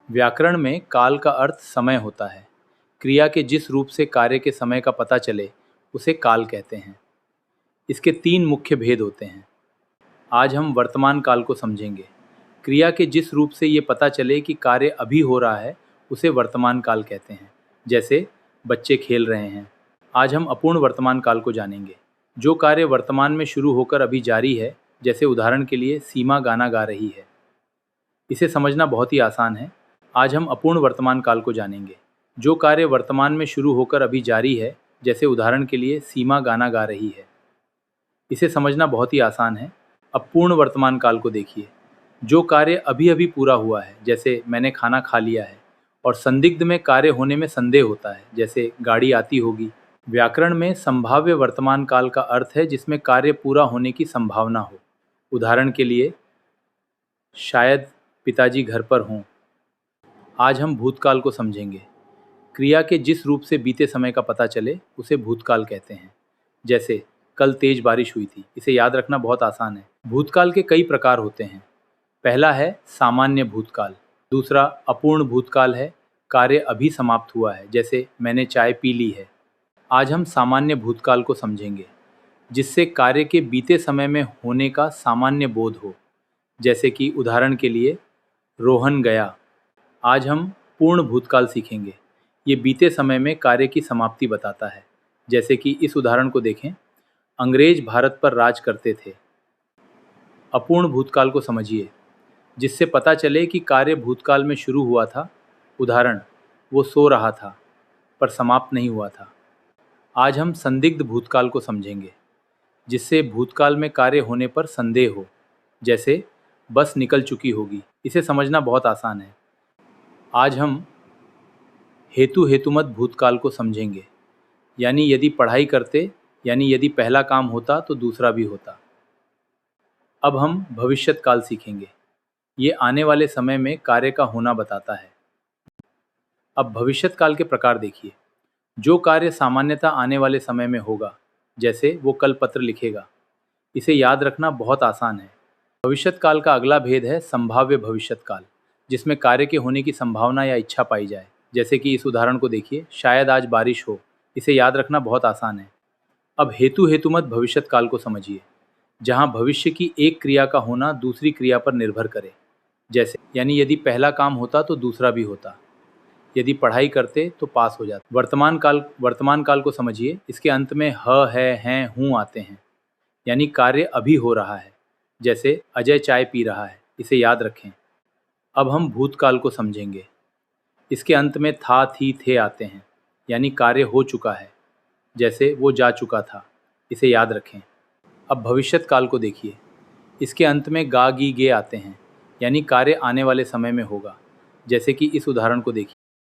व्याकरण में काल का अर्थ समय होता है। क्रिया के जिस रूप से कार्य के समय का पता चले उसे काल कहते हैं। इसके तीन मुख्य भेद होते हैं। आज हम वर्तमान काल को समझेंगे। क्रिया के जिस रूप से ये पता चले कि कार्य अभी हो रहा है उसे वर्तमान काल कहते हैं। जैसे बच्चे खेल रहे हैं। आज हम अपूर्ण वर्तमान काल को जानेंगे। जो कार्य वर्तमान में शुरू होकर अभी जारी है, जैसे उदाहरण के लिए सीमा गाना गा रही है, इसे समझना बहुत ही आसान है। आज हम अपूर्ण वर्तमान काल को जानेंगे। जो कार्य वर्तमान में शुरू होकर अभी जारी है, जैसे उदाहरण के लिए सीमा गाना गा रही है, इसे समझना बहुत ही आसान है। अपूर्ण वर्तमान काल को देखिए। जो कार्य अभी अभी पूरा हुआ है, जैसे मैंने खाना खा लिया है, और संदिग्ध में कार्य होने में संदेह होता है, जैसे गाड़ी आती होगी। व्याकरण में संभाव्य वर्तमान काल का अर्थ है जिसमें कार्य पूरा होने की संभावना हो। उदाहरण के लिए शायद पिताजी घर पर हों। आज हम भूतकाल को समझेंगे। क्रिया के जिस रूप से बीते समय का पता चले उसे भूतकाल कहते हैं। जैसे कल तेज बारिश हुई थी, इसे याद रखना बहुत आसान है। भूतकाल के कई प्रकार होते हैं। पहला है सामान्य भूतकाल। दूसरा अपूर्ण भूतकाल है, कार्य अभी समाप्त हुआ है, जैसे मैंने चाय पी ली है। आज हम सामान्य भूतकाल को समझेंगे, जिससे कार्य के बीते समय में होने का सामान्य बोध हो। जैसे कि उदाहरण के लिए रोहन गया। आज हम पूर्ण भूतकाल सीखेंगे। ये बीते समय में कार्य की समाप्ति बताता है। जैसे कि इस उदाहरण को देखें, अंग्रेज भारत पर राज करते थे। अपूर्ण भूतकाल को समझिए, जिससे पता चले कि कार्य भूतकाल में शुरू हुआ था। उदाहरण, वो सो रहा था पर समाप्त नहीं हुआ था। आज हम संदिग्ध भूतकाल को समझेंगे, जिससे भूतकाल में कार्य होने पर संदेह हो। जैसे बस निकल चुकी होगी, इसे समझना बहुत आसान है। आज हम हेतु हेतुमत भूतकाल को समझेंगे, यानी यदि पढ़ाई करते, यानी यदि पहला काम होता तो दूसरा भी होता। अब हम भविष्यत काल सीखेंगे। ये आने वाले समय में कार्य का होना बताता है। अब भविष्यत काल के प्रकार देखिए। जो कार्य सामान्यतः आने वाले समय में होगा, जैसे वो कल पत्र लिखेगा, इसे याद रखना बहुत आसान है। भविष्यत काल का अगला भेद है संभाव्य भविष्यत काल, जिसमें कार्य के होने की संभावना या इच्छा पाई जाए। जैसे कि इस उदाहरण को देखिए, शायद आज बारिश हो, इसे याद रखना बहुत आसान है। अब हेतु हेतुमत भविष्यत काल को समझिए, जहाँ भविष्य की एक क्रिया का होना दूसरी क्रिया पर निर्भर करे। जैसे यानी यदि पहला काम होता तो दूसरा भी होता, यदि पढ़ाई करते तो पास हो जाते। वर्तमान काल को समझिए। इसके अंत में ह, है, हैं, हूँ आते हैं, यानी कार्य अभी हो रहा है। जैसे अजय चाय पी रहा है, इसे याद रखें। अब हम भूतकाल को समझेंगे। इसके अंत में था, थी, थे आते हैं, यानी कार्य हो चुका है। जैसे वो जा चुका था, इसे याद रखें। अब भविष्यत काल को देखिए। इसके अंत में गा, गी, गे आते हैं, यानी कार्य आने वाले समय में होगा। जैसे कि इस उदाहरण को देखिए,